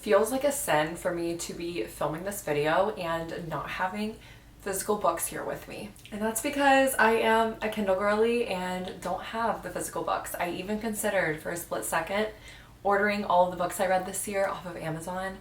feels like a sin for me to be filming this video and not having physical books here with me. And that's because I am a Kindle girly and don't have the physical books. I even considered for a split second ordering all of the books I read this year off of Amazon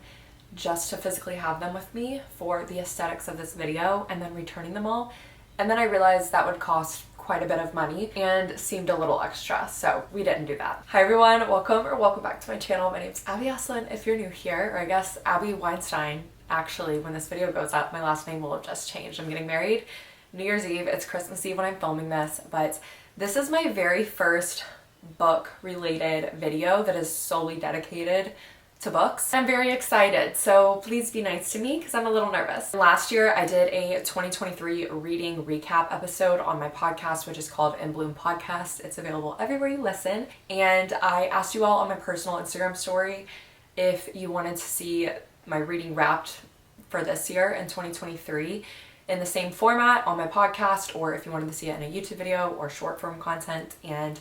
just to physically have them with me for the aesthetics of this video and then returning them all. And then I realized that would cost quite a bit of money and seemed a little extra, so we didn't do that. Hi everyone, welcome back to my channel. My name's Abby Asselin if you're new here, or I guess Abby Weinstein. Actually, when this video goes up, my last name will have just changed. I'm getting married New Year's Eve. It's Christmas Eve when I'm filming this, but this is my very first book related video that is solely dedicated to books. I'm very excited, so please be nice to me because I'm a little nervous. Last year I did a 2023 reading recap episode on my podcast, which is called In Bloom Podcast. It's available everywhere you listen, and I asked you all on my personal Instagram story if you wanted to see my reading wrapped for this year in 2023 in the same format on my podcast, or if you wanted to see it in a YouTube video or short form content, and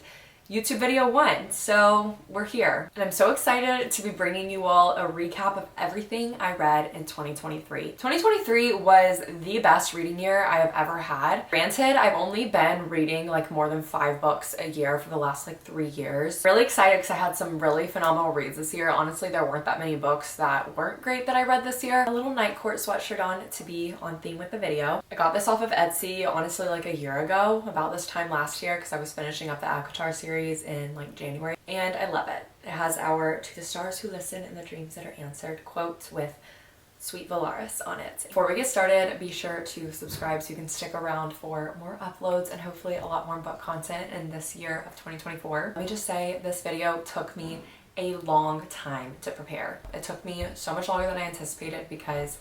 YouTube video won, so we're here. And I'm so excited to be bringing you all a recap of everything I read in 2023. 2023 was the best reading year I have ever had. Granted, I've only been reading like more than 5 books a year for the last like 3 years. Really excited because I had some really phenomenal reads this year. Honestly, there weren't that many books that weren't great that I read this year. A little night court sweatshirt on to be on theme with the video. I got this off of Etsy honestly like a year ago, about this time last year, because I was finishing up the Avatar series in like January, and I love it. It has our "To the stars who listen and the dreams that are answered" quote with Sweet Valaris on it. Before we get started, be sure to subscribe so you can stick around for more uploads and hopefully a lot more book content in this year of 2024. Let me just say, this video took me a long time to prepare. It took me so much longer than I anticipated because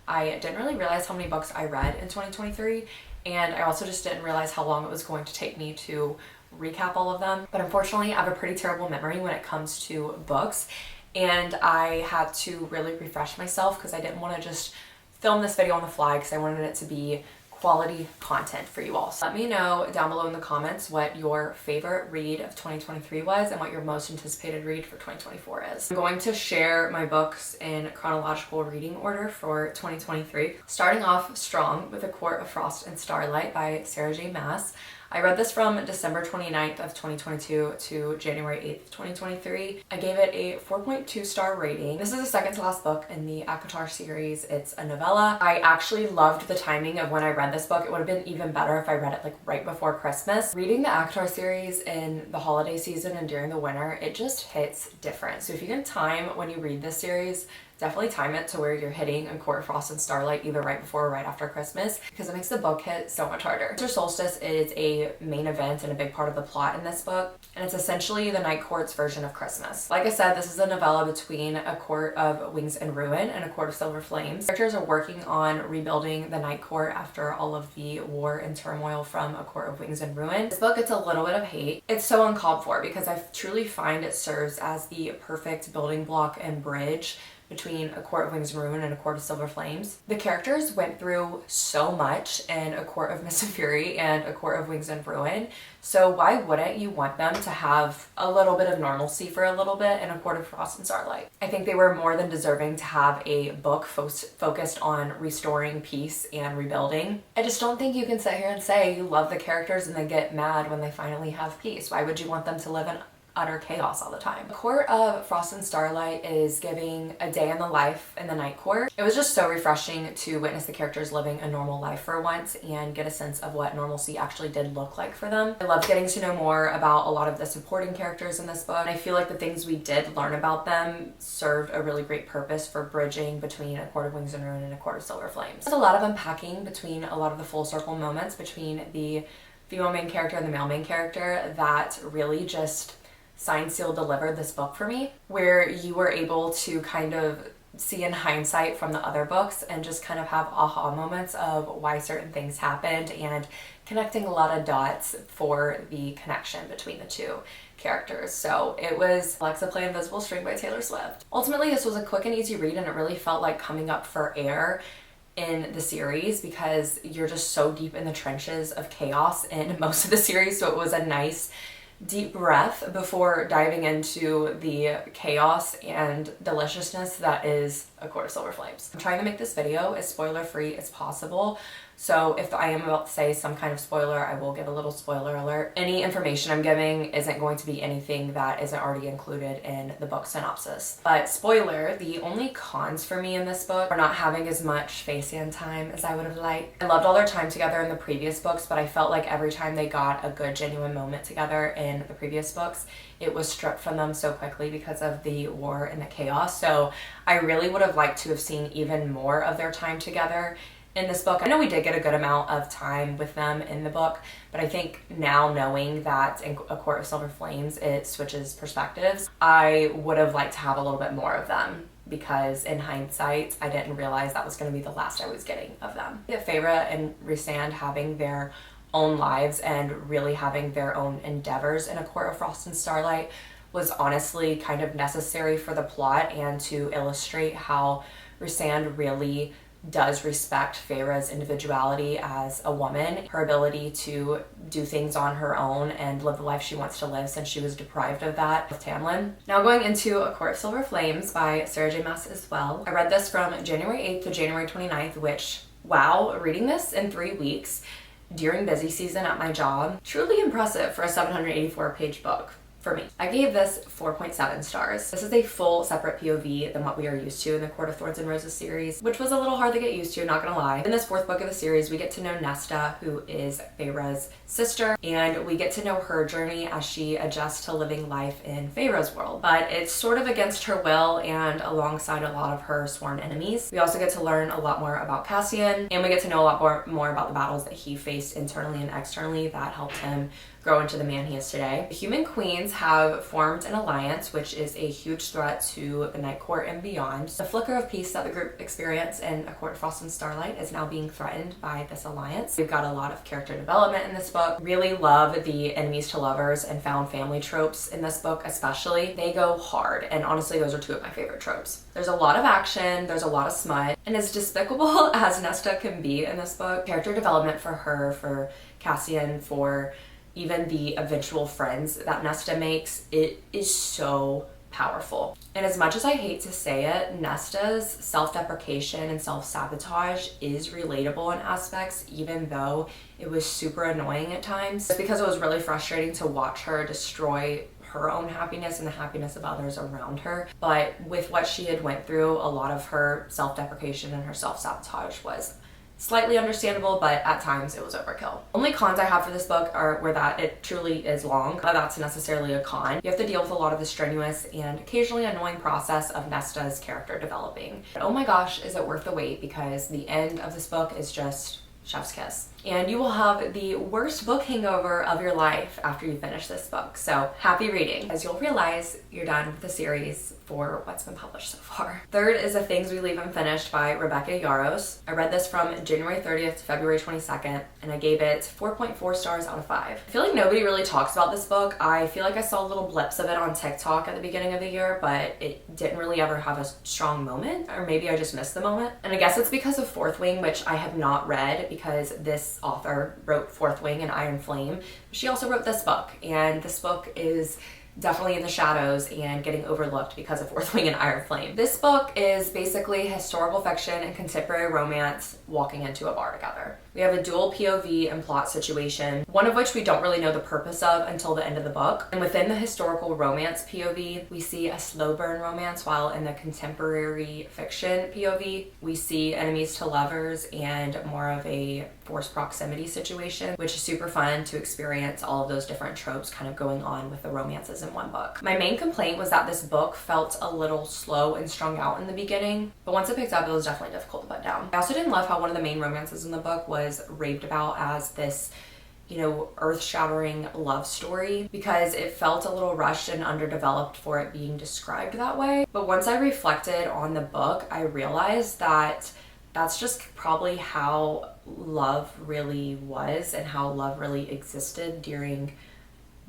I didn't really realize how many books I read in 2023, and I also just didn't realize how long it was going to take me to recap all of them. But unfortunately, I have a pretty terrible memory when it comes to books, and I had to really refresh myself because I didn't want to just film this video on the fly, because I wanted it to be quality content for you all. So let me know down below in the comments what your favorite read of 2023 was and what your most anticipated read for 2024 is. I'm going to share my books in chronological reading order for 2023, starting off strong with A Court of Frost and Starlight by Sarah J. Maas. I read this from December 29th of 2022 to January 8th, 2023. I gave it a 4.2 star rating. This is the second to last book in the Avatar series. It's a novella. I actually loved the timing of when I read this book. It would have been even better if I read it like right before Christmas. Reading the Avatar series in the holiday season and during the winter, it just hits different. So if you can time when you read this series, definitely time it to where you're hitting A Court of Frost and Starlight either right before or right after Christmas, because it makes the book hit so much harder. Winter Solstice is a main event and a big part of the plot in this book, and it's essentially the Night Court's version of Christmas. Like I said, this is a novella between A Court of Wings and Ruin and A Court of Silver Flames. Characters are working on rebuilding the Night Court after all of the war and turmoil from A Court of Wings and Ruin. This book gets a little bit of hate. It's so uncalled for because I truly find it serves as the perfect building block and bridge between A Court of Wings and Ruin and A Court of Silver Flames. The characters went through so much in A Court of Mist and Fury and A Court of Wings and Ruin, so why wouldn't you want them to have a little bit of normalcy for a little bit in A Court of Frost and Starlight? I think they were more than deserving to have a book focused on restoring peace and rebuilding. I just don't think you can sit here and say you love the characters and then get mad when they finally have peace. Why would you want them to live in utter chaos all the time? A Court of Frost and Starlight is giving a day in the life in the Night Court. It was just so refreshing to witness the characters living a normal life for once and get a sense of what normalcy actually did look like for them. I loved getting to know more about a lot of the supporting characters in this book. I feel like the things we did learn about them served a really great purpose for bridging between A Court of Wings and Ruin and A Court of Silver Flames. There's a lot of unpacking between a lot of the full circle moments between the female main character and the male main character that really just signed, sealed, delivered this book for me, where you were able to kind of see in hindsight from the other books and just kind of have aha moments of why certain things happened and connecting a lot of dots for the connection between the two characters. So it was Alexa Play Invisible String by Taylor Swift. Ultimately, this was a quick and easy read, and it really felt like coming up for air in the series because you're just so deep in the trenches of chaos in most of the series. So it was a nice deep breath before diving into the chaos and deliciousness that is A Court of Silver Flames. I'm trying to make this video as spoiler free as possible, so if I am about to say some kind of spoiler, I will give a little spoiler alert. Any information I'm giving isn't going to be anything that isn't already included in the book synopsis. But spoiler, the only cons for me in this book are not having as much face-in time as I would have liked. I loved all their time together in the previous books, but I felt like every time they got a good, genuine moment together in the previous books, it was stripped from them so quickly because of the war and the chaos. So I really would have liked to have seen even more of their time together in this book. I know we did get a good amount of time with them in the book, but I think now knowing that in A Court of Silver Flames it switches perspectives, I would have liked to have a little bit more of them, because in hindsight I didn't realize that was going to be the last I was getting of them. Feyre and Rhysand having their own lives and really having their own endeavors in A Court of Frost and Starlight was honestly kind of necessary for the plot and to illustrate how Rhysand really does respect Feyre's individuality as a woman, her ability to do things on her own and live the life she wants to live since she was deprived of that with Tamlin. Now going into A Court of Silver Flames by Sarah J. Maas as well. I read this from January 8th to January 29th, which, wow, reading this in 3 weeks during busy season at my job, truly impressive for a 784 page book. For me, I gave this 4.7 stars. This is a full separate POV than what we are used to in the Court of Thorns and Roses series, which was a little hard to get used to, not gonna lie. In this 4th book of the series, we get to know Nesta, who is Feyre's sister, and we get to know her journey as she adjusts to living life in Feyre's world. But it's sort of against her will and alongside a lot of her sworn enemies. We also get to learn a lot more about Cassian, and we get to know a lot more about the battles that he faced internally and externally that helped him grow into the man he is today. The Human Queens have formed an alliance, which is a huge threat to the Night Court and beyond. The flicker of peace that the group experienced in A Court of Frost and Starlight is now being threatened by this alliance. We've got a lot of character development in this book. Really love the enemies to lovers and found family tropes in this book especially. They go hard, and honestly those are 2 of my favorite tropes. There's a lot of action, there's a lot of smut, and as despicable as Nesta can be in this book, character development for her, for Cassian, for even the eventual friends that Nesta makes, it is so powerful. And as much as I hate to say it, Nesta's self-deprecation and self-sabotage is relatable in aspects, even though it was super annoying at times. It's because it was really frustrating to watch her destroy her own happiness and the happiness of others around her. But with what she had went through, a lot of her self-deprecation and her self-sabotage was slightly understandable, but at times it was overkill. Only cons I have for this book were that it truly is long. That's necessarily a con. You have to deal with a lot of the strenuous and occasionally annoying process of Nesta's character developing. But oh my gosh, is it worth the wait, because the end of this book is just chef's kiss. And you will have the worst book hangover of your life after you finish this book. So happy reading, as you'll realize you're done with the series for what's been published so far. 3rd is The Things We Leave Unfinished by Rebecca Yarros. I read this from January 30th to February 22nd, and I gave it 4.4 stars out of 5. I feel like nobody really talks about this book. I feel like I saw little blips of it on TikTok at the beginning of the year, but it didn't really ever have a strong moment, or maybe I just missed the moment. And I guess it's because of Fourth Wing, which I have not read, because this author wrote Fourth Wing and Iron Flame. She also wrote this book, and this book is definitely in the shadows and getting overlooked because of Fourth Wing and Iron Flame. This book is basically historical fiction and contemporary romance walking into a bar together. We have a dual POV and plot situation, one of which we don't really know the purpose of until the end of the book. And within the historical romance POV, we see a slow burn romance, while in the contemporary fiction POV, we see enemies to lovers and more of a forced proximity situation, which is super fun to experience all of those different tropes kind of going on with the romances in one book. My main complaint was that this book felt a little slow and strung out in the beginning, but once it picked up, it was definitely difficult to put down. I also didn't love how one of the main romances in the book was raved about as this, you know, earth-shattering love story, because it felt a little rushed and underdeveloped for it being described that way. But once I reflected on the book, I realized that that's just probably how love really was and how love really existed during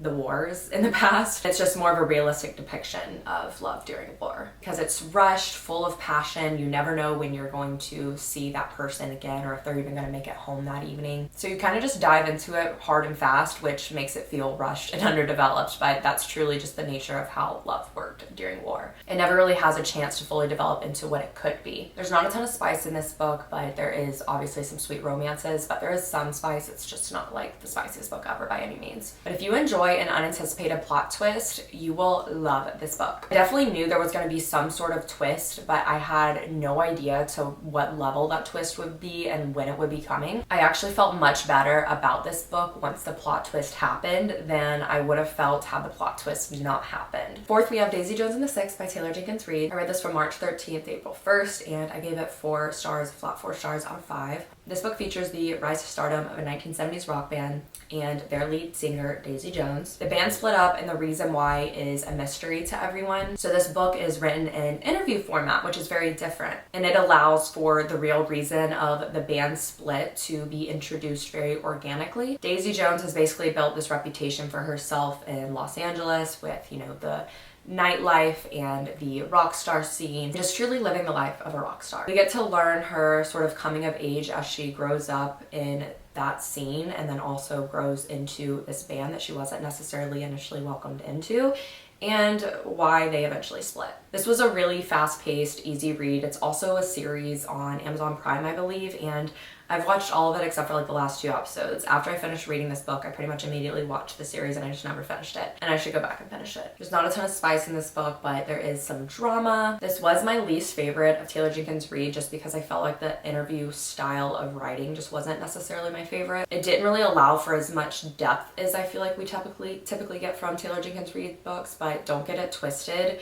the wars in the past. It's just more of a realistic depiction of love during war because it's rushed, full of passion. You never know when you're going to see that person again or if they're even going to make it home that evening. So you kind of just dive into it hard and fast, which makes it feel rushed and underdeveloped, but that's truly just the nature of how love worked during war. It never really has a chance to fully develop into what it could be. There's not a ton of spice in this book, but there is obviously some sweet romances, but there is some spice. It's just not like the spiciest book ever by any means. But if you enjoy an unanticipated plot twist, you will love this book. I definitely knew there was going to be some sort of twist, but I had no idea to what level that twist would be and when it would be coming. I actually felt much better about this book once the plot twist happened than I would have felt had the plot twist not happened. Fourth, we have Daisy Jones and the Six by Taylor Jenkins Reid. I read this from March 13th to April 1st, and I gave it 4 stars, flat 4 stars out of 5. This book features the rise to stardom of a 1970s rock band and their lead singer, Daisy Jones. The band split up, and the reason why is a mystery to everyone. So this book is written in interview format, which is very different, and it allows for the real reason of the band split to be introduced very organically. Daisy Jones has basically built this reputation for herself in Los Angeles with, the nightlife and the rock star scene, just truly living the life of a rock star. We get to learn her sort of coming of age as she grows up in that scene and then also grows into this band that she wasn't necessarily initially welcomed into, and why they eventually split. This was a really fast-paced, easy read. It's also a series on Amazon Prime, I believe, and I've watched all of it except for like the last 2 episodes. After I finished reading this book, I pretty much immediately watched the series and I just never finished it. And I should go back and finish it. There's not a ton of spice in this book, but there is some drama. This was my least favorite of Taylor Jenkins Reid just because I felt like the interview style of writing just wasn't necessarily my favorite. It didn't really allow for as much depth as I feel like we typically get from Taylor Jenkins Reid books, but don't get it twisted.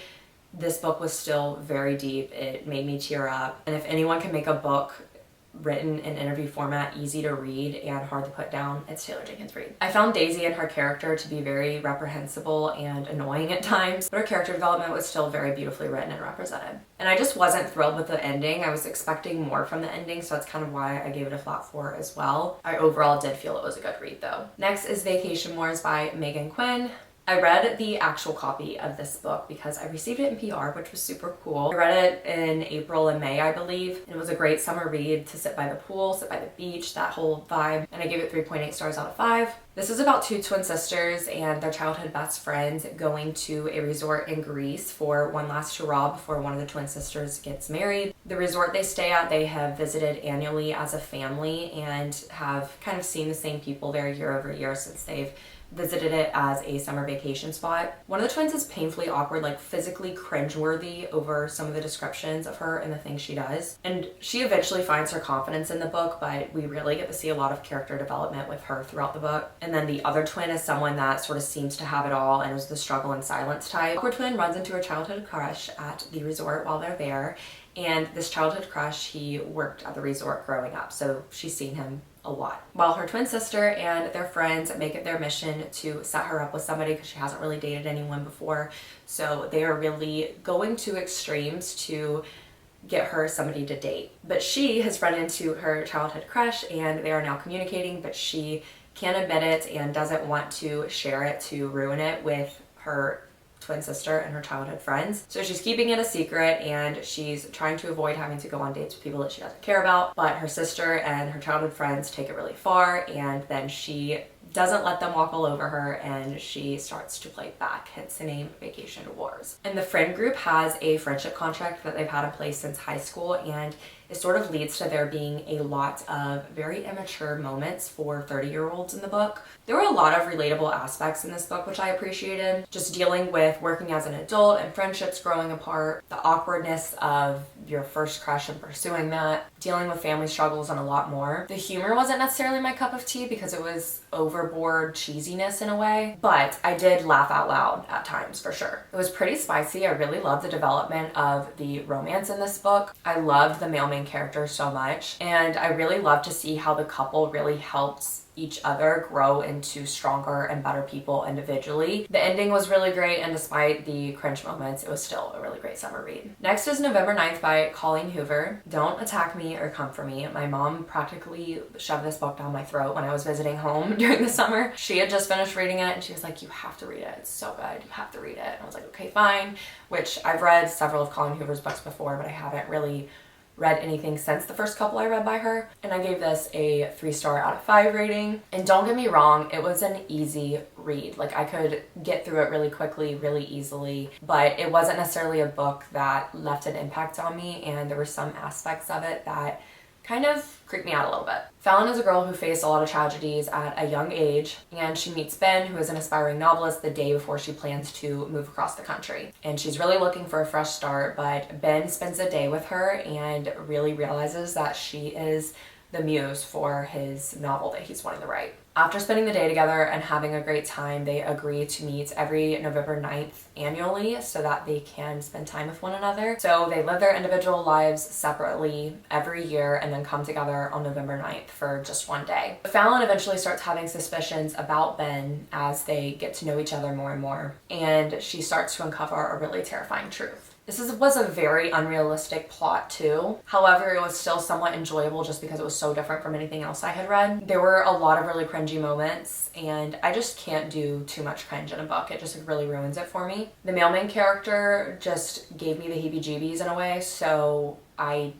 This book was still very deep. It made me tear up. And if anyone can make a book written in interview format, easy to read and hard to put down, it's Taylor Jenkins Reid. I found Daisy and her character to be very reprehensible and annoying at times, but her character development was still very beautifully written and represented. And I just wasn't thrilled with the ending. I was expecting more from the ending, so that's kind of why I gave it a flat 4 as well. I overall did feel it was a good read though. Next is Vacation Wars by Megan Quinn. I read the actual copy of this book because I received it in PR, which was super cool. I read it in April and May, I believe, and it was a great summer read to sit by the pool, sit by the beach, that whole vibe, and I gave it 3.8 stars out of 5. This is about 2 twin sisters and their childhood best friends going to a resort in Greece for one last hurrah before one of the twin sisters gets married. The resort they stay at, they have visited annually as a family and have kind of seen the same people there year over year since they've visited it as a summer vacation spot. One of the twins is painfully awkward, like physically cringeworthy over some of the descriptions of her and the things she does. And she eventually finds her confidence in the book, but we really get to see a lot of character development with her throughout the book. And then the other twin is someone that sort of seems to have it all and is the struggle in silence type. Awkward twin runs into her childhood crush at the resort while they're there. And this childhood crush, he worked at the resort growing up, so she's seen him a lot. While her twin sister and their friends make it their mission to set her up with somebody because she hasn't really dated anyone before. So they are really going to extremes to get her somebody to date. But she has run into her childhood crush and they are now communicating, but she can't admit it and doesn't want to share it to ruin it with her twin sister and her childhood friends. So she's keeping it a secret and she's trying to avoid having to go on dates with people that she doesn't care about. But her sister and her childhood friends take it really far, and then she doesn't let them walk all over her and she starts to play back, hence the name Vacation Wars. And the friend group has a friendship contract that they've had in place since high school, and it sort of leads to there being a lot of very immature moments for 30-year-olds in the book. There were a lot of relatable aspects in this book, which I appreciated. Just dealing with working as an adult and friendships growing apart, the awkwardness of your first crush and pursuing that, dealing with family struggles and a lot more. The humor wasn't necessarily my cup of tea because it was overboard cheesiness in a way, but I did laugh out loud at times for sure. It was pretty spicy. I really loved the development of the romance in this book. I loved the male main main character so much, and I really love to see how the couple really helps each other grow into stronger and better people individually. The ending was really great, and despite the cringe moments, it was still a really great summer read. Next is November 9th by Colleen Hoover. Don't attack me or come for me. My mom practically shoved this book down my throat when I was visiting home during the summer. She had just finished reading it and she was like, you have to read it. It's so good. You have to read it. And I was like, okay, fine. Which I've read several of Colleen Hoover's books before, but I haven't really read anything since the first couple I read by her, and I gave this a 3-star out of 5 rating. And don't get me wrong, it was an easy read. Like, I could get through it really quickly, really easily, but it wasn't necessarily a book that left an impact on me, and there were some aspects of it that kind of creeped me out a little bit. Fallon is a girl who faced a lot of tragedies at a young age, and she meets Ben, who is an aspiring novelist, the day before she plans to move across the country. And she's really looking for a fresh start, but Ben spends a day with her and really realizes that she is the muse for his novel that he's wanting to write. After spending the day together and having a great time, they agree to meet every November 9th annually so that they can spend time with one another. So they live their individual lives separately every year and then come together on November 9th for just one day. Fallon eventually starts having suspicions about Ben as they get to know each other more and more, and she starts to uncover a really terrifying truth. Was a very unrealistic plot too. However, it was still somewhat enjoyable just because it was so different from anything else I had read. There were a lot of really cringy moments, and I just can't do too much cringe in a book. It just really ruins it for me. The male main character just gave me the heebie-jeebies in a way, so I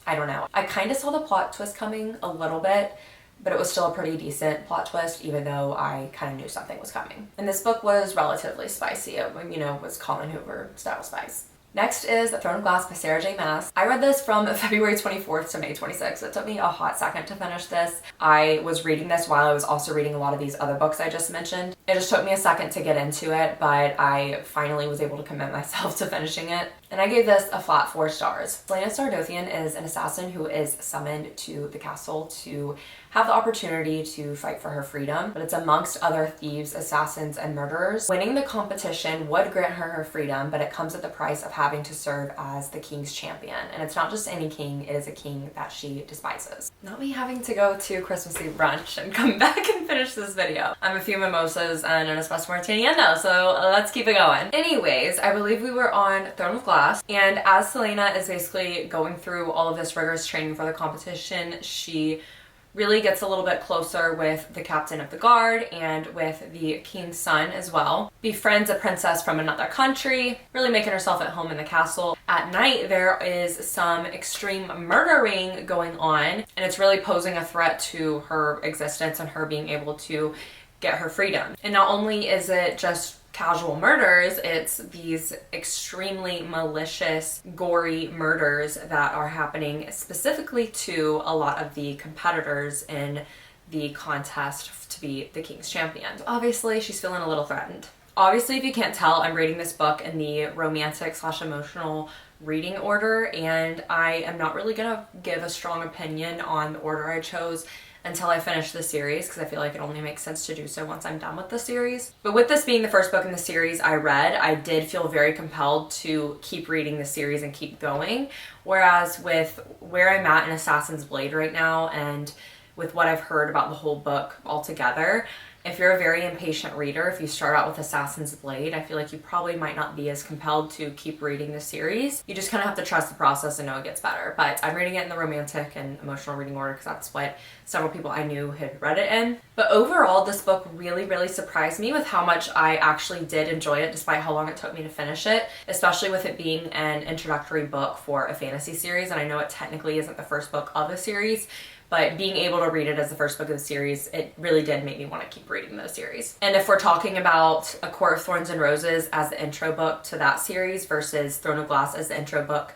don't know. I kind of saw the plot twist coming a little bit, but it was still a pretty decent plot twist, even though I kind of knew something was coming. And this book was relatively spicy. It, was Colleen Hoover style spice. Next is The Throne of Glass by Sarah J. Maas. I read this from February 24th to May 26th. It took me a hot second to finish this. I was reading this while I was also reading a lot of these other books I just mentioned. It just took me a second to get into it, but I finally was able to commit myself to finishing it. And I gave this a flat 4 stars. Selena Sardothian is an assassin who is summoned to the castle to have the opportunity to fight for her freedom, but it's amongst other thieves, assassins, and murderers. Winning the competition would grant her her freedom, but it comes at the price of having to serve as the king's champion. And it's not just any king, it is a king that she despises. Not me having to go to Christmas Eve brunch and come back and finish this video. I'm a few mimosas and an espresso martini endo, so let's keep it going. Anyways, I believe we were on Throne of Glass, and as Selena is basically going through all of this rigorous training for the competition, she really gets a little bit closer with the captain of the guard and with the king's son as well. Befriends a princess from another country, really making herself at home in the castle. At night, there is some extreme murdering going on, and it's really posing a threat to her existence and her being able to get her freedom. And not only is it just casual murders, it's these extremely malicious, gory murders that are happening specifically to a lot of the competitors in the contest to be the king's champion. Obviously, she's feeling a little threatened. Obviously, if you can't tell, I'm reading this book in the romantic/emotional reading order, and I am not really gonna give a strong opinion on the order I chose until I finish the series, because I feel like it only makes sense to do so once I'm done with the series. But with this being the first book in the series I read, I did feel very compelled to keep reading the series and keep going. Whereas with where I'm at in Assassin's Blade right now, and with what I've heard about the whole book altogether, if you're a very impatient reader, if you start out with Assassin's Blade, I feel like you probably might not be as compelled to keep reading the series. You just kind of have to trust the process and know it gets better. But I'm reading it in the romantic and emotional reading order because that's what several people I knew had read it in. But overall, this book really, really surprised me with how much I actually did enjoy it, despite how long it took me to finish it, especially with it being an introductory book for a fantasy series. And I know it technically isn't the first book of a series, but being able to read it as the first book of the series, it really did make me want to keep reading the series. And if we're talking about A Court of Thorns and Roses as the intro book to that series versus Throne of Glass as the intro book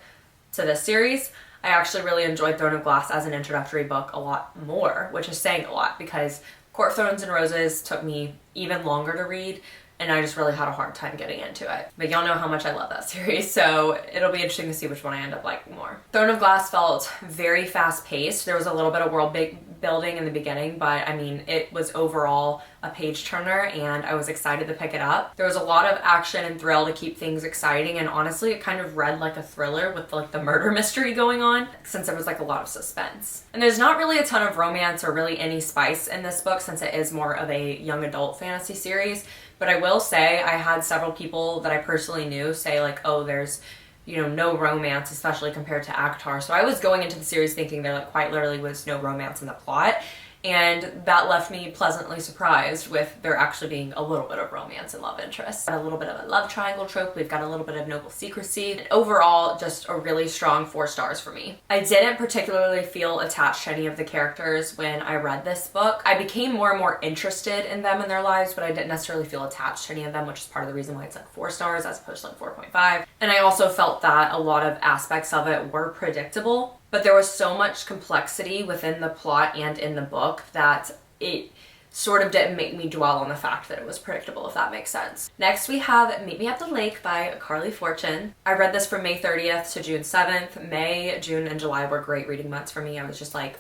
to this series, I actually really enjoyed Throne of Glass as an introductory book a lot more, which is saying a lot because Court of Thorns and Roses took me even longer to read, and I just really had a hard time getting into it. But y'all know how much I love that series, so it'll be interesting to see which one I end up liking more. Throne of Glass felt very fast-paced. There was a little bit of world building in the beginning, but I mean, it was overall a page turner and I was excited to pick it up. There was a lot of action and thrill to keep things exciting, and honestly it kind of read like a thriller with like the murder mystery going on, since there was like a lot of suspense. And there's not really a ton of romance or really any spice in this book since it is more of a young adult fantasy series, but I will say I had several people that I personally knew say like, oh, there's, you know, no romance, especially compared to ACOTAR. So I was going into the series thinking there like quite literally was no romance in the plot, and that left me pleasantly surprised with there actually being a little bit of romance and love interest. A little bit of a love triangle trope, we've got a little bit of noble secrecy, and overall just a really strong 4 stars for me. I didn't particularly feel attached to any of the characters when I read this book. I became more and more interested in them and their lives, but I didn't necessarily feel attached to any of them, which is part of the reason why it's like 4 stars as opposed to like 4.5. And I also felt that a lot of aspects of it were predictable, but there was so much complexity within the plot and in the book that it sort of didn't make me dwell on the fact that it was predictable, if that makes sense. Next we have Meet Me at the Lake by Carly Fortune. I read this from May 30th to June 7th. May, June, and July were great reading months for me. I was just like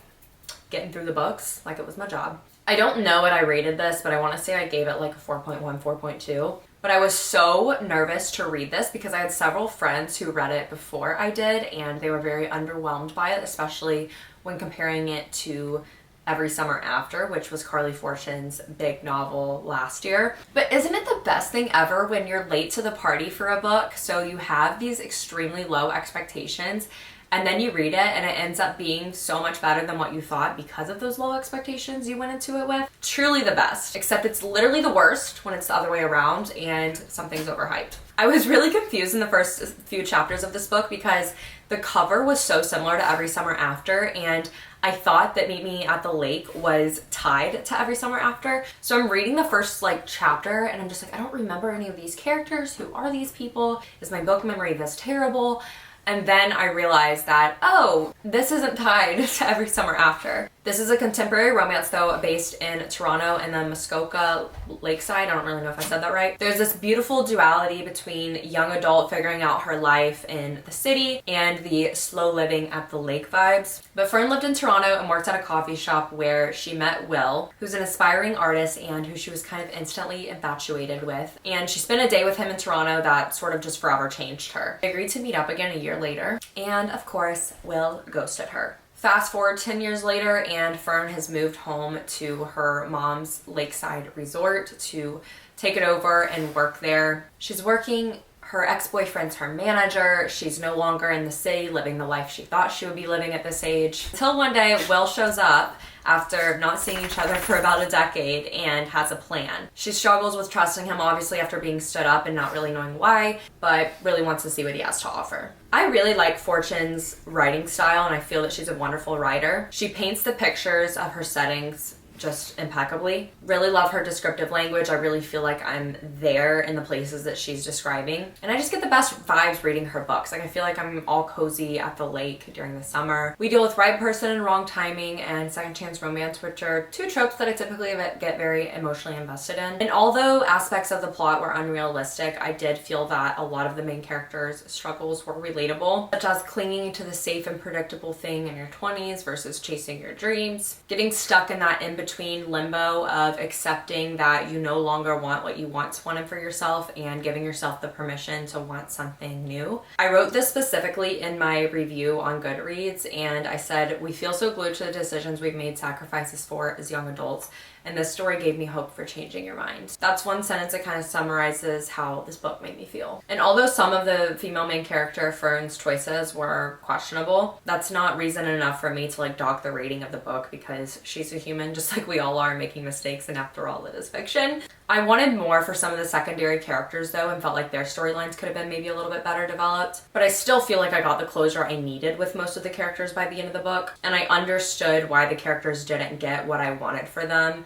getting through the books like it was my job. I don't know what I rated this, but I want to say I gave it like a 4.1, 4.2. But I was so nervous to read this because I had several friends who read it before I did and they were very underwhelmed by it, especially when comparing it to Every Summer After, which was Carly Fortune's big novel last year. But isn't it the best thing ever when you're late to the party for a book, so you have these extremely low expectations, and then you read it and it ends up being so much better than what you thought because of those low expectations you went into it with? Truly the best, except it's literally the worst when it's the other way around and something's overhyped. I was really confused in the first few chapters of this book because the cover was so similar to Every Summer After, and I thought that Meet Me at the Lake was tied to Every Summer After. So I'm reading the first like chapter and I'm just like, I don't remember any of these characters. Who are these people? Is my book memory this terrible? And then I realized that, oh, this isn't tied to Every Summer After. This is a contemporary romance though, based in Toronto and then Muskoka Lakeside. I don't really know if I said that right. There's this beautiful duality between young adult figuring out her life in the city and the slow living at the lake vibes. But Fern lived in Toronto and worked at a coffee shop where she met Will, who's an aspiring artist and who she was kind of instantly infatuated with. And she spent a day with him in Toronto that sort of just forever changed her. They agreed to meet up again a year later, and of course, Will ghosted her. Fast forward 10 years later and Fern has moved home to her mom's lakeside resort to take it over and work there. She's working, her ex-boyfriend's her manager, she's no longer in the city living the life she thought she would be living at this age. Until one day, Will shows up after not seeing each other for about a decade and has a plan. She struggles with trusting him, obviously, after being stood up and not really knowing why, but really wants to see what he has to offer. I really like Fortune's writing style and I feel that she's a wonderful writer. She paints the pictures of her settings just impeccably. Really love her descriptive language. I really feel like I'm there in the places that she's describing. And I just get the best vibes reading her books. Like I feel like I'm all cozy at the lake during the summer. We deal with right person and wrong timing and second chance romance, which are 2 tropes that I typically get very emotionally invested in. And although aspects of the plot were unrealistic, I did feel that a lot of the main characters' struggles were relatable, such as clinging to the safe and predictable thing in your 20s versus chasing your dreams, getting stuck in that in-between limbo of accepting that you no longer want what you once wanted for yourself and giving yourself the permission to want something new. I wrote this specifically in my review on Goodreads and I said, we feel so glued to the decisions we've made sacrifices for as young adults, and this story gave me hope for changing your mind. That's one sentence that kind of summarizes how this book made me feel. And although some of the female main character Fern's choices were questionable, that's not reason enough for me to like dock the rating of the book because she's a human just like we all are, making mistakes, and after all it is fiction. I wanted more for some of the secondary characters though and felt like their storylines could have been maybe a little bit better developed, but I still feel like I got the closure I needed with most of the characters by the end of the book, and I understood why the characters didn't get what I wanted for them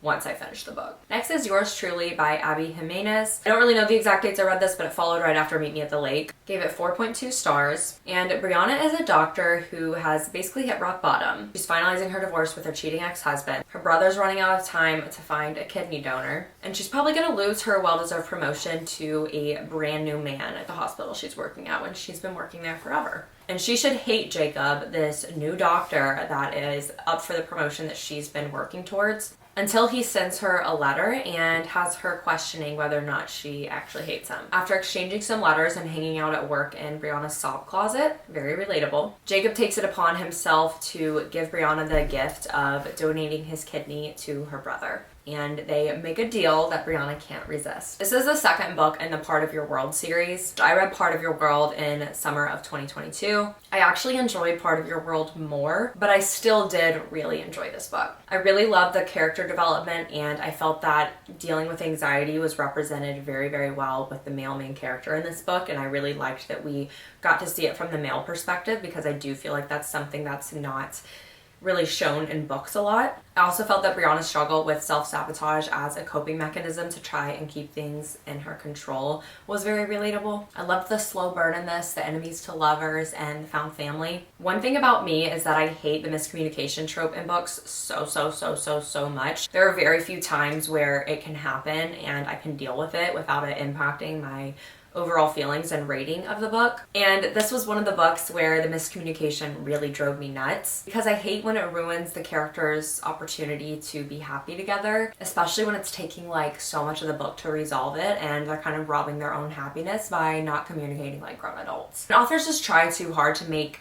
once I finished the book. Next is Yours Truly by Abby Jimenez. I don't really know the exact dates I read this, but it followed right after Meet Me at the Lake. Gave it 4.2 stars. And Brianna is a doctor who has basically hit rock bottom. She's finalizing her divorce with her cheating ex-husband. Her brother's running out of time to find a kidney donor. And she's probably gonna lose her well-deserved promotion to a brand new man at the hospital she's working at when she's been working there forever. And she should hate Jacob, this new doctor that is up for the promotion that she's been working towards, until he sends her a letter and has her questioning whether or not she actually hates him. After exchanging some letters and hanging out at work in Brianna's sock closet, very relatable, Jacob takes it upon himself to give Brianna the gift of donating his kidney to her brother. And they make a deal that Brianna can't resist. This is the second book in the Part of Your World series. I read Part of Your World in summer of 2022. I actually enjoyed Part of Your World more, but I still did really enjoy this book. I really loved the character development, and I felt that dealing with anxiety was represented very, very well with the male main character in this book, and I really liked that we got to see it from the male perspective, because I do feel like that's something that's not really shown in books a lot. I also felt that Brianna's struggle with self-sabotage as a coping mechanism to try and keep things in her control was very relatable. I loved the slow burn in this, the enemies to lovers, and the found family. One thing about me is that I hate the miscommunication trope in books so much. There are very few times where it can happen and I can deal with it without it impacting my overall feelings and rating of the book. And this was one of the books where the miscommunication really drove me nuts, because I hate when it ruins the characters' opportunity to be happy together, especially when it's taking like so much of the book to resolve it and they're kind of robbing their own happiness by not communicating like grown adults. And authors just try too hard to make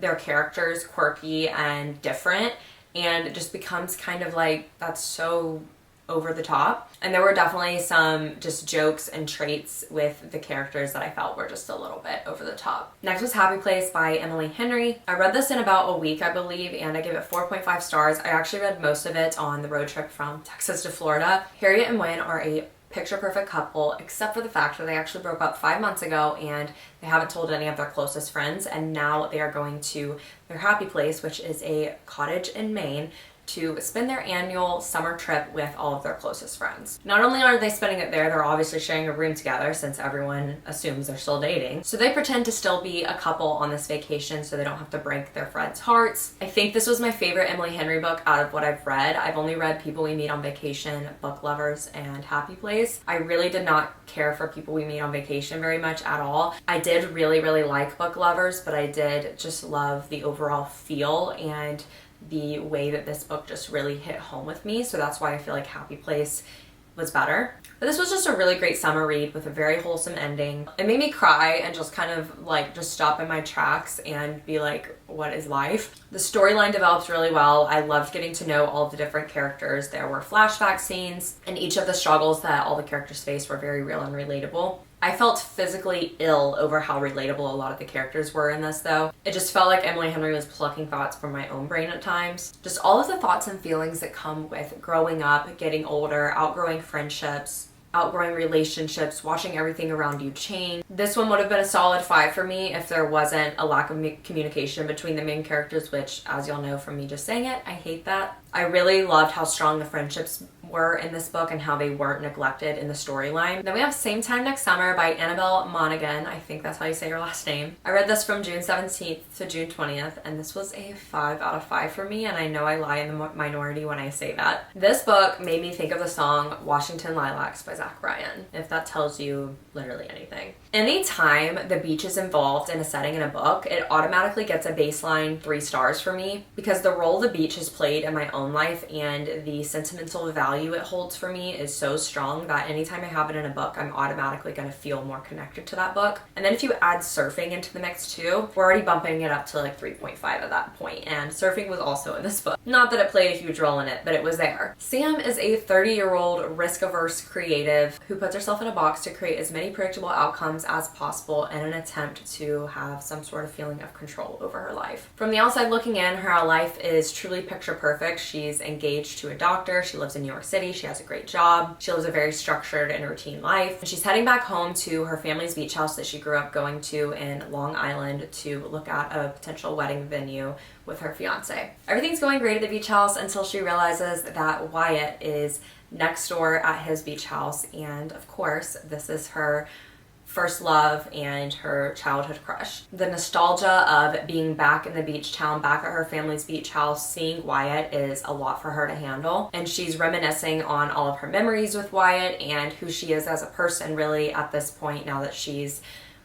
their characters quirky and different, and it just becomes kind of like that's so over the top. And there were definitely some just jokes and traits with the characters that I felt were just a little bit over the top. Next was Happy Place by Emily Henry. I read this in about a week, I believe, and I gave it 4.5 stars. I actually read most of it on the road trip from Texas to Florida. Harriet and Wynn are a picture perfect couple, except for the fact that they actually broke up 5 months ago and they haven't told any of their closest friends, and now they are going to their happy place, which is a cottage in Maine, to spend their annual summer trip with all of their closest friends. Not only are they spending it there, they're obviously sharing a room together since everyone assumes they're still dating. So they pretend to still be a couple on this vacation so they don't have to break their friends' hearts. I think this was my favorite Emily Henry book out of what I've read. I've only read People We Meet on Vacation, Book Lovers, and Happy Place. I really did not care for People We Meet on Vacation very much at all. I did really like Book Lovers, but I did just love the overall feel and the way that this book just really hit home with me, so that's why I feel like Happy Place was better. But this was just a really great summer read with a very wholesome ending. It made me cry and just kind of like just stop in my tracks and be like, what is life? The storyline develops really well. I loved getting to know all of the different characters. There were flashback scenes, and each of the struggles that all the characters faced were very real and relatable. I felt physically ill over how relatable a lot of the characters were in this, though. It just felt like Emily Henry was plucking thoughts from my own brain at times. Just all of the thoughts and feelings that come with growing up, getting older, outgrowing friendships, outgrowing relationships, watching everything around you change. This one would have been a solid 5 for me if there wasn't a lack of communication between the main characters, which, as y'all know from me just saying it, I hate that. I really loved how strong the friendships were in this book and how they weren't neglected in the storyline. Then we have Same Time Next Summer by Annabelle Monaghan. I think that's how you say her last name. I read this from June 17th to June 20th, and this was a 5 out of 5 for me, and I know I lie in the minority when I say that. This book made me think of the song Washington Lilacs by Zach Bryan, if that tells you literally anything. Anytime the beach is involved in a setting in a book, it automatically gets a baseline 3 stars for me, because the role the beach has played in my own life and the sentimental value it holds for me is so strong that anytime I have it in a book, I'm automatically going to feel more connected to that book. And then if you add surfing into the mix too, we're already bumping it up to like 3.5 at that point, and surfing was also in this book. Not that it played a huge role in it, but it was there. Sam is a 30-year-old risk-averse creative who puts herself in a box to create as many predictable outcomes as possible in an attempt to have some sort of feeling of control over her life. From the outside looking in, her life is truly picture perfect. She's engaged to a doctor, she lives in New York City, she has a great job, she lives a very structured and routine life. She's heading back home to her family's beach house that she grew up going to in Long Island to look at a potential wedding venue with her fiance. Everything's going great at the beach house until she realizes that Wyatt is next door at his beach house, and of course this is her first love and her childhood crush. The nostalgia of being back in the beach town, back at her family's beach house, seeing Wyatt is a lot for her to handle, and she's reminiscing on all of her memories with Wyatt and who she is as a person really at this point now that she's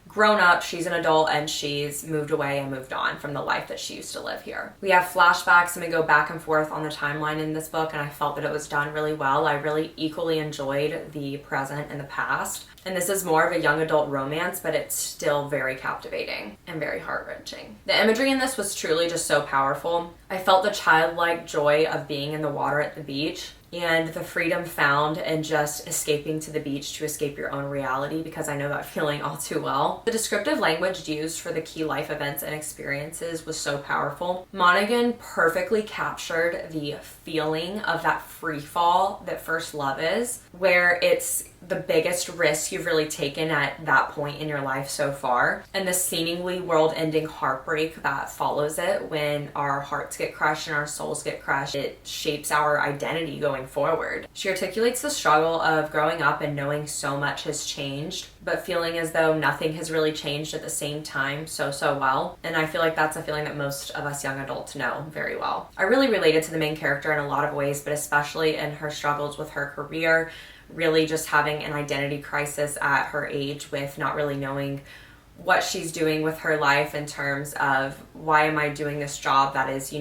grown up, she's an adult, and she's moved away and moved on from the life that she used to live here. We have flashbacks and we go back and forth on the timeline in this book, and I felt that it was done really well. I really equally enjoyed the present and the past. And this is more of a young adult romance, but it's still very captivating and very heart-wrenching. The imagery in this was truly just so powerful. I felt the childlike joy of being in the water at the beach and the freedom found in just escaping to the beach to escape your own reality, because I know that feeling all too well. The descriptive language used for the key life events and experiences was so powerful. Monaghan perfectly captured the feeling of that free fall that first love is, where it's the biggest risk you've really taken at that point in your life so far, and the seemingly world-ending heartbreak that follows it when our hearts get crushed and our souls get crushed. It shapes our identity going forward. She articulates the struggle of growing up and knowing so much has changed, but feeling as though nothing has really changed at the same time so well. And I feel like that's a feeling that most of us young adults know very well. I really related to the main character in a lot of ways, but especially in her struggles with her career, really just having an identity crisis at her age with not really knowing what she's doing with her life in terms of, why am I doing this job that is,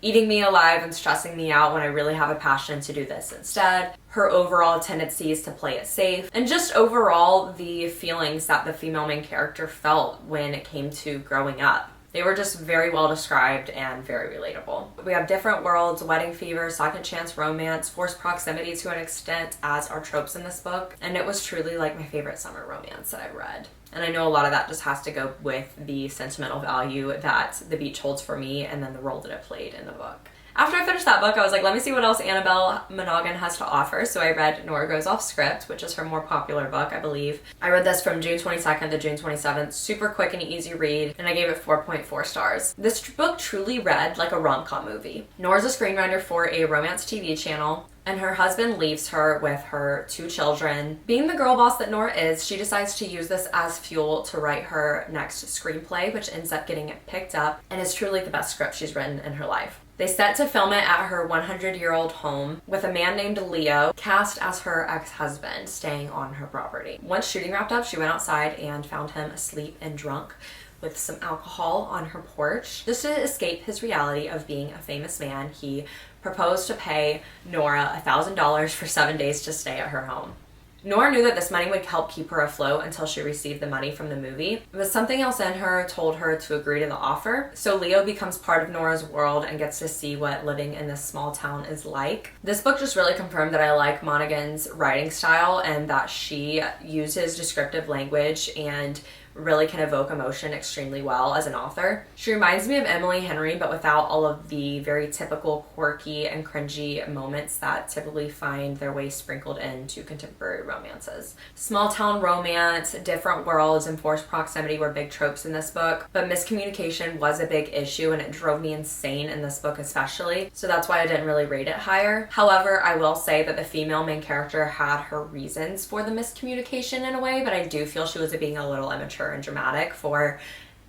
eating me alive and stressing me out when I really have a passion to do this instead. Her overall tendencies to play it safe, and just overall the feelings that the female main character felt when it came to growing up. They were just very well described and very relatable. We have different worlds, wedding fever, second chance romance, forced proximity to an extent as our tropes in this book, and it was truly like my favorite summer romance that I've read. And I know a lot of that just has to go with the sentimental value that the beach holds for me and then the role that it played in the book. After I finished that book, I was like, let me see what else Annabelle Monaghan has to offer. So I read Nora Goes Off Script, which is her more popular book, I believe. I read this from June 22nd to June 27th. Super quick and easy read, and I gave it 4.4 stars. This book truly read like a rom-com movie. Nora's a screenwriter for a romance TV channel, and her husband leaves her with her 2 children. Being the girl boss that Nora is, she decides to use this as fuel to write her next screenplay, which ends up getting picked up and is truly the best script she's written in her life. They set to film it at her 100-year-old home with a man named Leo, cast as her ex-husband, staying on her property. Once shooting wrapped up, she went outside and found him asleep and drunk with some alcohol on her porch. Just to escape his reality of being a famous man, he proposed to pay Nora $1,000 for 7 days to stay at her home. Nora knew that this money would help keep her afloat until she received the money from the movie, but something else in her told her to agree to the offer. So Leo becomes part of Nora's world and gets to see what living in this small town is like. This book just really confirmed that I like Monaghan's writing style and that she uses descriptive language and really can evoke emotion extremely well as an author. She reminds me of Emily Henry, but without all of the very typical quirky and cringy moments that typically find their way sprinkled into contemporary romances. Small town romance, different worlds, and forced proximity were big tropes in this book, but miscommunication was a big issue and it drove me insane in this book especially, so that's why I didn't really rate it higher. However, I will say that the female main character had her reasons for the miscommunication in a way, but I do feel she was being a little immature and dramatic for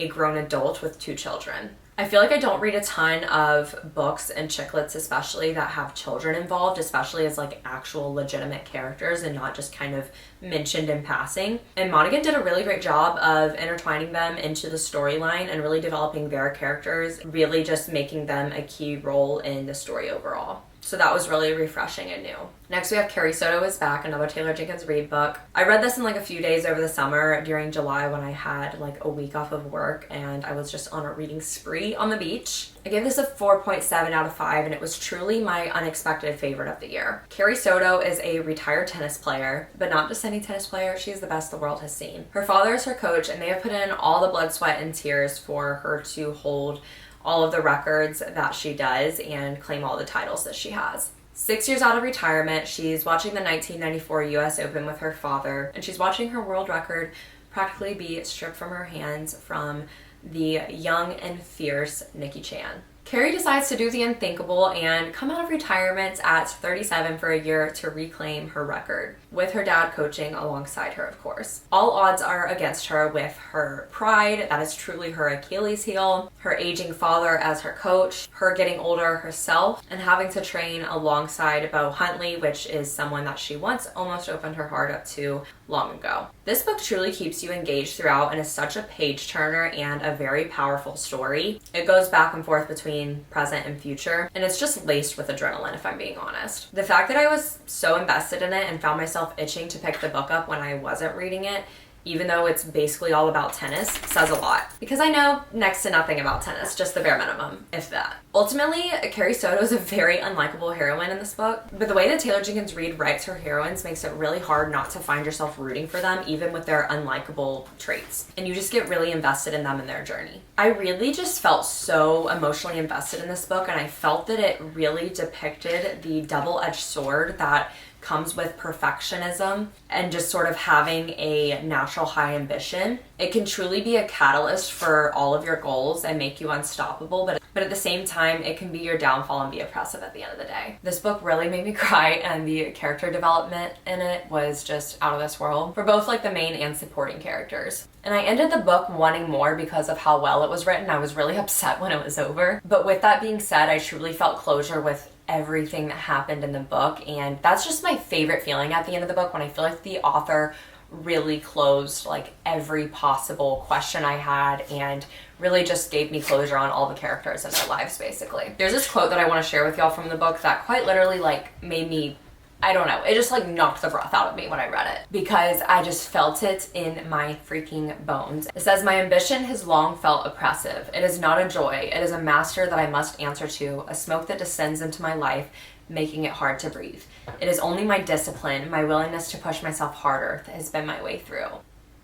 a grown adult with 2 children. I feel like I don't read a ton of books and chick lits especially that have children involved, especially as like actual legitimate characters and not just kind of mentioned in passing. And Monaghan did a really great job of intertwining them into the storyline and really developing their characters, really just making them a key role in the story overall. So that was really refreshing and new. Next we have Carrie Soto is Back, another Taylor Jenkins Reid book. I read this in like a few days over the summer during July when I had like a week off of work and I was just on a reading spree on the beach. I gave this a 4.7 out of 5 and it was truly my unexpected favorite of the year. Carrie Soto is a retired tennis player, but not just any tennis player, she's the best the world has seen. Her father is her coach and they have put in all the blood, sweat, and tears for her to hold all of the records that she does and claim all the titles that she has. 6 years out of retirement, she's watching the 1994 US Open with her father, and she's watching her world record practically be stripped from her hands from the young and fierce Nikki Chan. Carrie decides to do the unthinkable and come out of retirement at 37 for a year to reclaim her record, with her dad coaching alongside her, of course. All odds are against her with her pride, that is truly her Achilles heel, her aging father as her coach, her getting older herself, and having to train alongside Bo Huntley, which is someone that she once almost opened her heart up to long ago. This book truly keeps you engaged throughout and is such a page turner and a very powerful story. It goes back and forth between present and future, and it's just laced with adrenaline, if I'm being honest. The fact that I was so invested in it and found myself itching to pick the book up when I wasn't reading it, even though it's basically all about tennis, says a lot. Because I know next to nothing about tennis, just the bare minimum, if that. Ultimately, Carrie Soto is a very unlikable heroine in this book, but the way that Taylor Jenkins Reid writes her heroines makes it really hard not to find yourself rooting for them, even with their unlikable traits. And you just get really invested in them and their journey. I really just felt so emotionally invested in this book, and I felt that it really depicted the double-edged sword that comes with perfectionism and just sort of having a natural high ambition. It can truly be a catalyst for all of your goals and make you unstoppable, but at the same time, it can be your downfall and be oppressive at the end of the day. This book really made me cry, and the character development in it was just out of this world for both like the main and supporting characters. And I ended the book wanting more because of how well it was written. I was really upset when it was over. But with that being said, I truly felt closure with everything that happened in the book, and that's just my favorite feeling at the end of the book, when I feel like the author really closed like every possible question I had and really just gave me closure on all the characters and their lives, basically. There's this quote that I want to share with y'all from the book that quite literally like made me, I don't know, it just like knocked the breath out of me when I read it, because I just felt it in my freaking bones. It says, "My ambition has long felt oppressive. It is not a joy. It is a master that I must answer to, a smoke that descends into my life, making it hard to breathe. It is only my discipline, my willingness to push myself harder, that has been my way through."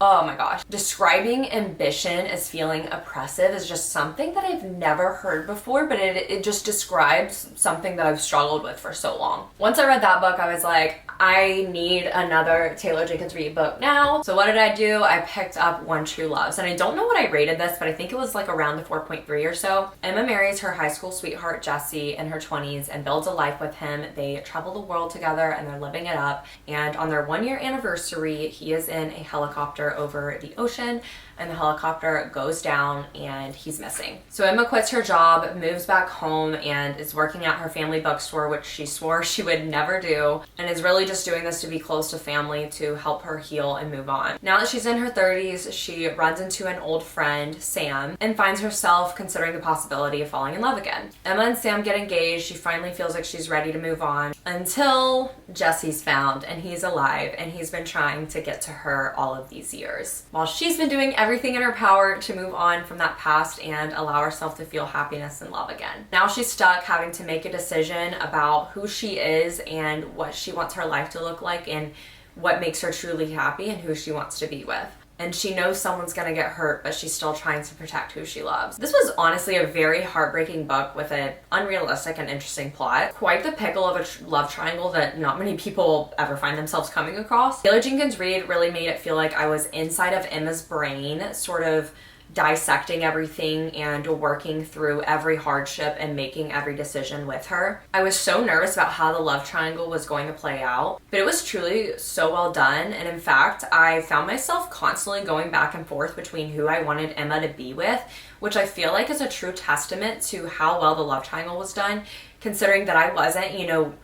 Oh my gosh. Describing ambition as feeling oppressive is just something that I've never heard before, but it just describes something that I've struggled with for so long. Once I read that book, I was like, I need another Taylor Jenkins Reid book now. So what did I do? I picked up One True Loves, and I don't know what I rated this, but I think it was like around the 4.3 or so. Emma marries her high school sweetheart Jesse in her 20s and builds a life with him. They travel the world together and they're living it up. And on their 1-year anniversary, he is in a helicopter over the ocean, and the helicopter goes down and he's missing. So Emma quits her job, moves back home, and is working at her family bookstore, which she swore she would never do, and is really just doing this to be close to family to help her heal and move on. Now that she's in her 30s, she runs into an old friend, Sam, and finds herself considering the possibility of falling in love again. Emma and Sam get engaged. She finally feels like she's ready to move on, until Jesse's found, and he's alive, and he's been trying to get to her all of these years, while she's been doing everything in her power to move on from that past and allow herself to feel happiness and love again. Now she's stuck having to make a decision about who she is and what she wants her life to look like and what makes her truly happy and who she wants to be with. And she knows someone's gonna get hurt, but she's still trying to protect who she loves. This was honestly a very heartbreaking book with an unrealistic and interesting plot. Quite the pickle of a love triangle that not many people ever find themselves coming across. Taylor Jenkins Reid really made it feel like I was inside of Emma's brain, sort of dissecting everything and working through every hardship and making every decision with her. I was so nervous about how the love triangle was going to play out, but it was truly so well done. And in fact, I found myself constantly going back and forth between who I wanted Emma to be with, which I feel like is a true testament to how well the love triangle was done, considering that I wasn't,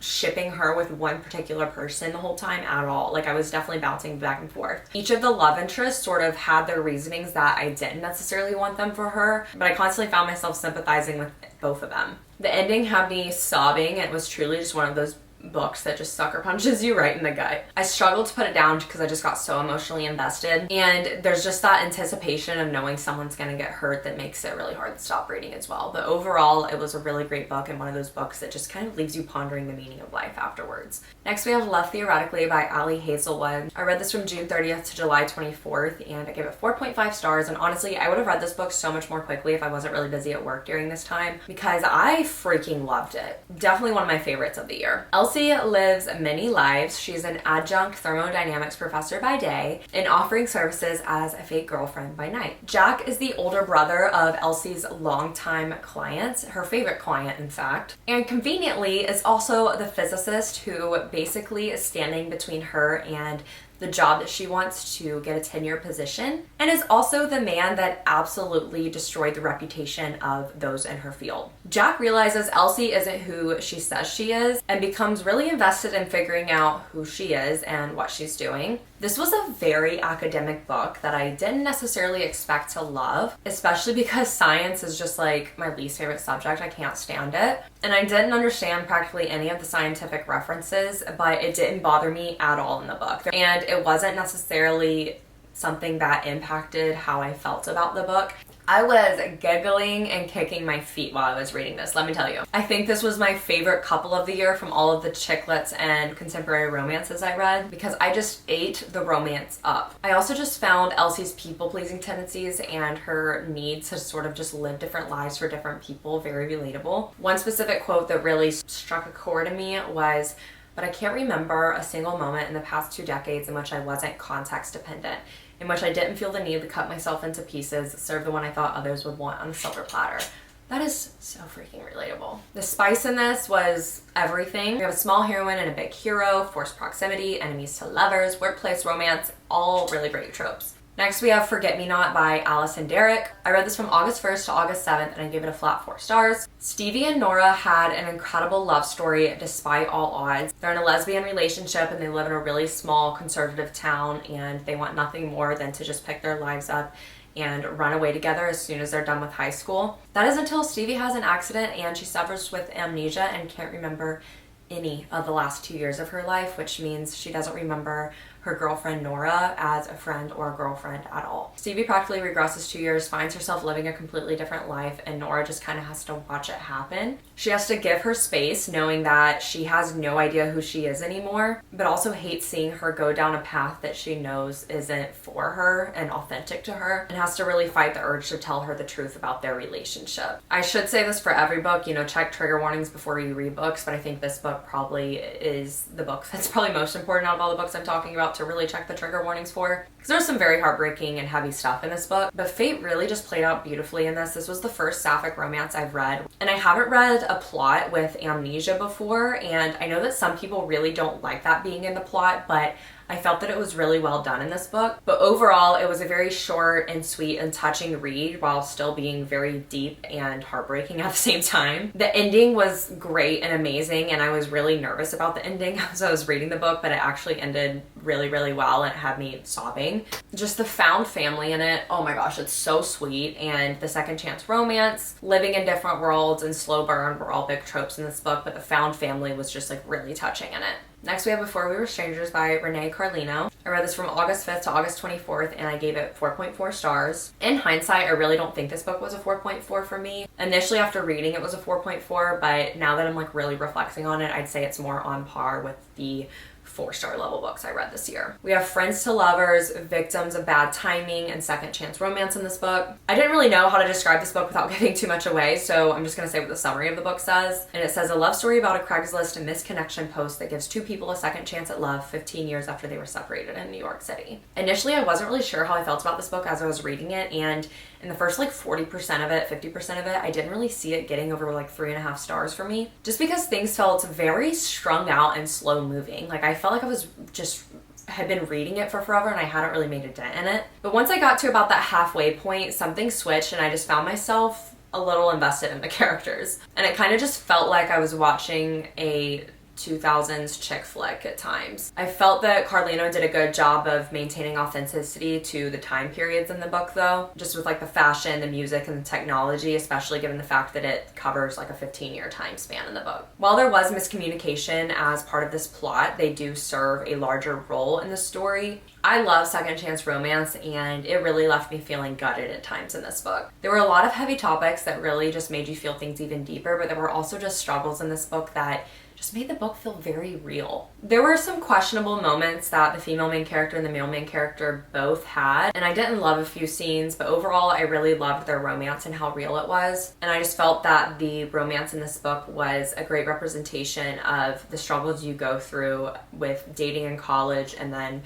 shipping her with one particular person the whole time at all. Like, I was definitely bouncing back and forth. Each of the love interests sort of had their reasonings that I didn't necessarily want them for her, but I constantly found myself sympathizing with both of them. The ending had me sobbing. It was truly just one of those books that just sucker punches you right in the gut. I struggled to put it down because I just got so emotionally invested, and there's just that anticipation of knowing someone's gonna get hurt that makes it really hard to stop reading as well. But overall, it was a really great book and one of those books that just kind of leaves you pondering the meaning of life afterwards. Next we have Love Theoretically by Ali Hazelwood. I read this from June 30th to July 24th, and I gave it 4.5 stars, and honestly I would have read this book so much more quickly if I wasn't really busy at work during this time, because I freaking loved it. Definitely one of my favorites of the year. Elsie lives many lives. She's an adjunct thermodynamics professor by day and offering services as a fake girlfriend by night. Jack is the older brother of Elsie's longtime client, her favorite client in fact, and conveniently is also the physicist who basically is standing between her and the job that she wants to get a tenure position, and is also the man that absolutely destroyed the reputation of those in her field. Jack realizes Elsie isn't who she says she is and becomes really invested in figuring out who she is and what she's doing. This was a very academic book that I didn't necessarily expect to love, especially because science is just like my least favorite subject. I can't stand it. And I didn't understand practically any of the scientific references, but it didn't bother me at all in the book. And it wasn't necessarily something that impacted how I felt about the book. I was giggling and kicking my feet while I was reading this, let me tell you. I think this was my favorite couple of the year from all of the chick lits and contemporary romances I read because I just ate the romance up. I also just found Elsie's people-pleasing tendencies and her need to sort of just live different lives for different people very relatable. One specific quote that really struck a chord in me was, "But I can't remember a single moment in the past 2 decades in which I wasn't context dependent, in which I didn't feel the need to cut myself into pieces, serve the one I thought others would want on a silver platter." That is so freaking relatable. The spice in this was everything. We have a small heroine and a big hero, forced proximity, enemies to lovers, workplace romance, all really great tropes. Next we have Forget Me Not by Alison Derrick. I read this from August 1st to August 7th and I gave it a flat 4 stars. Stevie and Nora had an incredible love story despite all odds. They're in a lesbian relationship and they live in a really small conservative town and they want nothing more than to just pick their lives up and run away together as soon as they're done with high school. That is until Stevie has an accident and she suffers with amnesia and can't remember any of the last 2 years of her life, which means she doesn't remember her girlfriend Nora as a friend or a girlfriend at all. Stevie practically regresses 2 years, finds herself living a completely different life, and Nora just kind of has to watch it happen. She has to give her space, knowing that she has no idea who she is anymore, but also hates seeing her go down a path that she knows isn't for her and authentic to her, and has to really fight the urge to tell her the truth about their relationship. I should say this for every book, check trigger warnings before you read books, but I think this book probably is the book that's probably most important out of all the books I'm talking about to really check the trigger warnings for, because there's some very heartbreaking and heavy stuff in this book, but fate really just played out beautifully in this. This was the first sapphic romance I've read, and I haven't read a plot with amnesia before, and I know that some people really don't like that being in the plot, but I felt that it was really well done in this book. But overall, it was a very short and sweet and touching read while still being very deep and heartbreaking at the same time. The ending was great and amazing, and I was really nervous about the ending as I was reading the book, but it actually ended really, really well and it had me sobbing. Just the found family in it, oh my gosh, it's so sweet. And the second chance romance, living in different worlds, and slow burn were all big tropes in this book, but the found family was just like really touching in it. Next we have Before We Were Strangers by Renee Carlino. I read this from August 5th to August 24th and I gave it 4.4 stars. In hindsight, I really don't think this book was a 4.4 for me. Initially after reading it was a 4.4, but now that I'm like really reflecting on it, I'd say it's more on par with the 4-star level books I read this year. We have Friends to Lovers, Victims of Bad Timing, and Second Chance Romance in this book. I didn't really know how to describe this book without giving too much away, so I'm just gonna say what the summary of the book says. And it says, a love story about a Craigslist and misconnection post that gives 2 people a second chance at love 15 years after they were separated in New York City. Initially, I wasn't really sure how I felt about this book as I was reading it, and in the first like 40% of it, 50% of it, I didn't really see it getting over like 3.5 stars for me, just because things felt very strung out and slow moving. Like I felt like I was had been reading it for forever and I hadn't really made a dent in it. But once I got to about that halfway point, something switched and I just found myself a little invested in the characters. And it kind of just felt like I was watching a 2000s chick flick at times. I felt that Carlino did a good job of maintaining authenticity to the time periods in the book though, just with like the fashion, the music, and the technology, especially given the fact that it covers like a 15-year time span in the book. While there was miscommunication as part of this plot, they do serve a larger role in the story. I love second chance romance and it really left me feeling gutted at times in this book. There were a lot of heavy topics that really just made you feel things even deeper, but there were also just struggles in this book that just made the book book feel very real. There were some questionable moments that the female main character and the male main character both had, and I didn't love a few scenes, but overall I really loved their romance and how real it was. And I just felt that the romance in this book was a great representation of the struggles you go through with dating in college and then,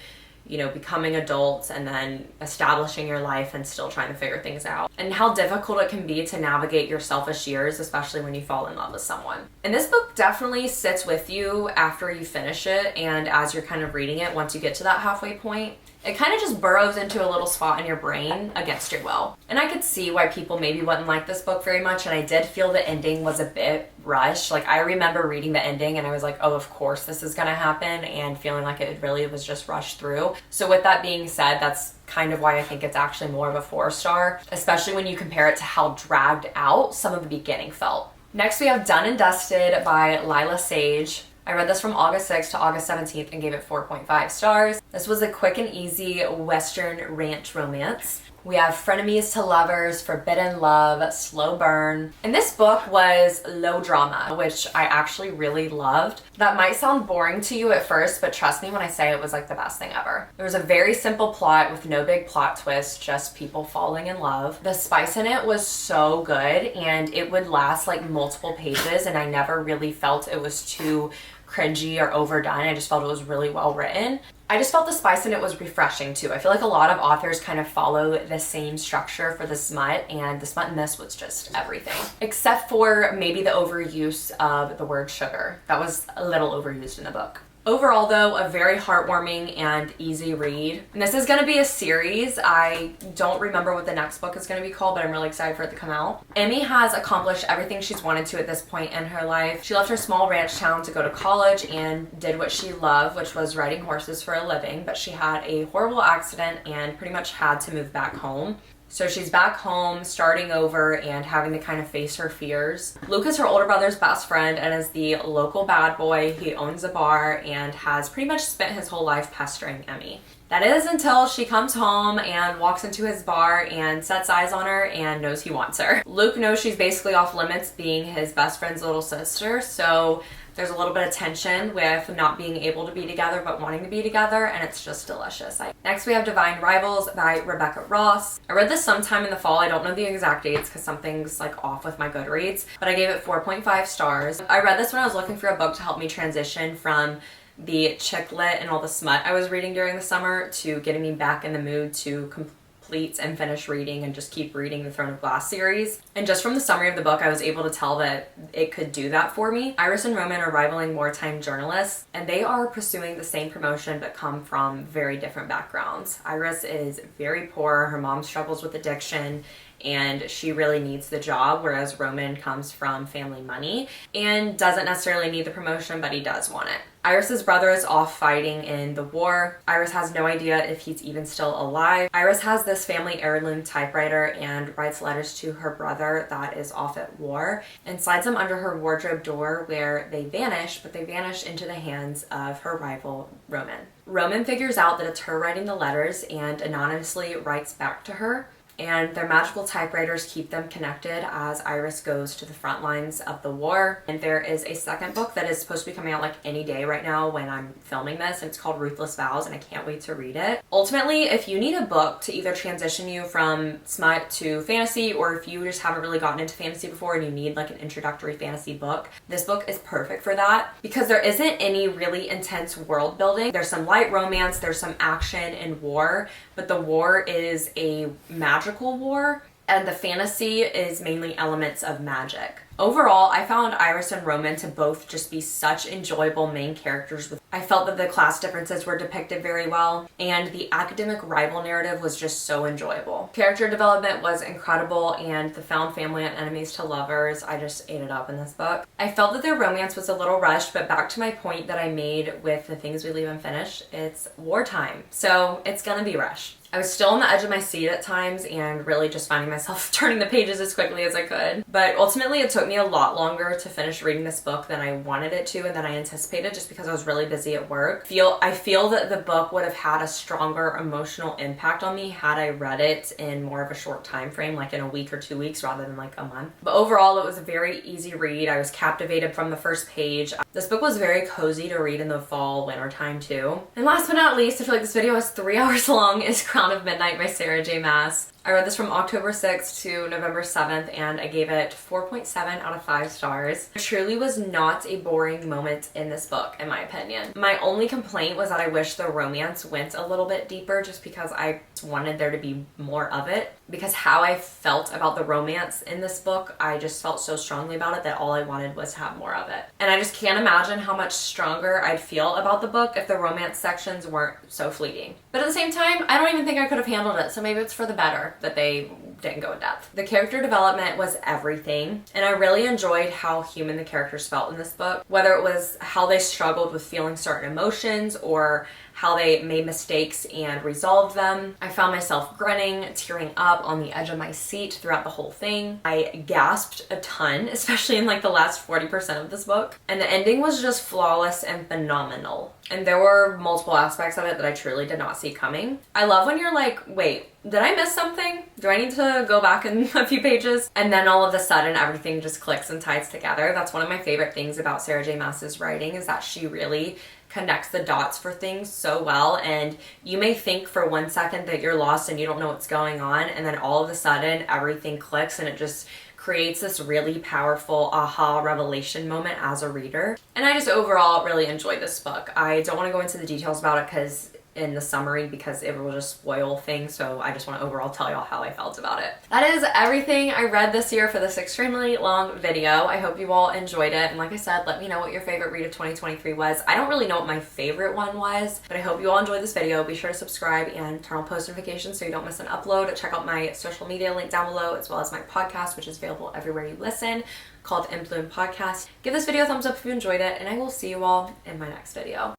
you know, becoming adults and then establishing your life and still trying to figure things out. And how difficult it can be to navigate your selfish years, especially when you fall in love with someone. And this book definitely sits with you after you finish it and as you're kind of reading it, once you get to that halfway point. It kind of just burrows into a little spot in your brain against your will. And I could see why people maybe wouldn't like this book very much, and I did feel the ending was a bit rushed. Like, I remember reading the ending and I was like, oh, of course this is gonna happen, and feeling like it really was just rushed through. So with that being said, that's kind of why I think it's actually more of a 4-star, especially when you compare it to how dragged out some of the beginning felt. Next we have Done and Dusted by Lila Sage. I read this from August 6th to August 17th and gave it 4.5 stars. This was a quick and easy Western ranch romance. We have Frenemies to Lovers, Forbidden Love, Slow Burn. And this book was low drama, which I actually really loved. That might sound boring to you at first, but trust me when I say it was like the best thing ever. There was a very simple plot with no big plot twist, just people falling in love. The spice in it was so good, and it would last like multiple pages, and I never really felt it was too cringy or overdone. I just felt it was really well written. I just felt the spice in it was refreshing too. I feel like a lot of authors kind of follow the same structure for the smut, and the smut in this was just everything. Except for maybe the overuse of the word sugar. That was a little overused in the book. Overall though, a very heartwarming and easy read. And this is going to be a series. I don't remember what the next book is going to be called, but I'm really excited for it to come out. Emmy has accomplished everything she's wanted to at this point in her life. She left her small ranch town to go to college and did what she loved, which was riding horses for a living, but she had a horrible accident and pretty much had to move back home. So she's back home, starting over and having to kind of face her fears. Luke is her older brother's best friend and is the local bad boy. He owns a bar and has pretty much spent his whole life pestering Emmy. That is until she comes home and walks into his bar and sets eyes on her and knows he wants her. Luke knows she's basically off limits, being his best friend's little sister, so there's a little bit of tension with not being able to be together but wanting to be together, and it's just delicious. Next we have Divine Rivals by Rebecca Ross. I read this sometime in the fall. I don't know the exact dates because something's like off with my Goodreads, but I gave it 4.5 stars. I read this when I was looking for a book to help me transition from the chick lit and all the smut I was reading during the summer to getting me back in the mood to complete and finish reading and just keep reading the Throne of Glass series. And just from the summary of the book, I was able to tell that it could do that for me. Iris and Roman are rivaling wartime journalists, and they are pursuing the same promotion but come from very different backgrounds. Iris is very poor, her mom struggles with addiction, and she really needs the job, whereas Roman comes from family money and doesn't necessarily need the promotion, but he does want it. Iris's brother is off fighting in the war. Iris has no idea if he's even still alive. Iris has this family heirloom typewriter and writes letters to her brother that is off at war and slides them under her wardrobe door, where they vanish, but they vanish into the hands of her rival, Roman. Roman figures out that it's her writing the letters and anonymously writes back to her, and their magical typewriters keep them connected as Iris goes to the front lines of the war. And there is a second book that is supposed to be coming out like any day right now when I'm filming this, and it's called Ruthless Vows, and I can't wait to read it. Ultimately, if you need a book to either transition you from smut to fantasy, or if you just haven't really gotten into fantasy before and you need like an introductory fantasy book, this book is perfect for that, because there isn't any really intense world building. There's some light romance, there's some action and war, but the war is a magical war, and the fantasy is mainly elements of magic. Overall, I found Iris and Roman to both just be such enjoyable main characters. I felt that the class differences were depicted very well, and the academic rival narrative was just so enjoyable. Character development was incredible, and the found family and enemies to lovers, I just ate it up in this book. I felt that their romance was a little rushed, but back to my point that I made with The Things We Leave Unfinished, it's wartime, so it's gonna be rushed. I was still on the edge of my seat at times and really just finding myself turning the pages as quickly as I could. But ultimately it took me a lot longer to finish reading this book than I wanted it to and than I anticipated, just because I was really busy at work. I feel that the book would have had a stronger emotional impact on me had I read it in more of a short time frame, like in a week or 2 weeks rather than like a month. But overall, it was a very easy read. I was captivated from the first page. This book was very cozy to read in the fall, winter time too. And last but not least, I feel like this video is 3 hours long, is Crown of Midnight by Sarah J. Maas. I read this from October 6th to November 7th and I gave it 4.7 out of 5 stars. There truly was not a boring moment in this book, in my opinion. My only complaint was that I wish the romance went a little bit deeper, just because I wanted there to be more of it. Because how I felt about the romance in this book, I just felt so strongly about it that all I wanted was to have more of it. And I just can't imagine how much stronger I'd feel about the book if the romance sections weren't so fleeting. But at the same time, I don't even think I could have handled it, so maybe it's for the better that they didn't go in depth. The character development was everything, and I really enjoyed how human the characters felt in this book. Whether it was how they struggled with feeling certain emotions or how they made mistakes and resolved them. I found myself grinning, tearing up on the edge of my seat throughout the whole thing. I gasped a ton, especially in like the last 40% of this book. And the ending was just flawless and phenomenal. And there were multiple aspects of it that I truly did not see coming. I love when you're like, wait, did I miss something? Do I need to go back in a few pages? And then all of a sudden everything just clicks and ties together. That's one of my favorite things about Sarah J. Maas's writing, is that she really connects the dots for things so well. And you may think for 1 second that you're lost and you don't know what's going on, and then all of a sudden everything clicks and it just creates this really powerful aha revelation moment as a reader. And I just overall really enjoyed this book. I don't want to go into the details about it in the summary because it will just spoil things, so I just want to overall tell y'all how I felt about it. That is everything I read this year for this extremely long video. I hope you all enjoyed it, and like I said, let me know what your favorite read of 2023 was. I don't really know what my favorite one was, but I hope you all enjoyed this video. Be sure to subscribe and turn on post notifications so you don't miss an upload. Check out my social media link down below, as well as my podcast, which is available everywhere you listen, called In Bloom Podcast. Give this video a thumbs up if you enjoyed it, and I will see you all in my next video.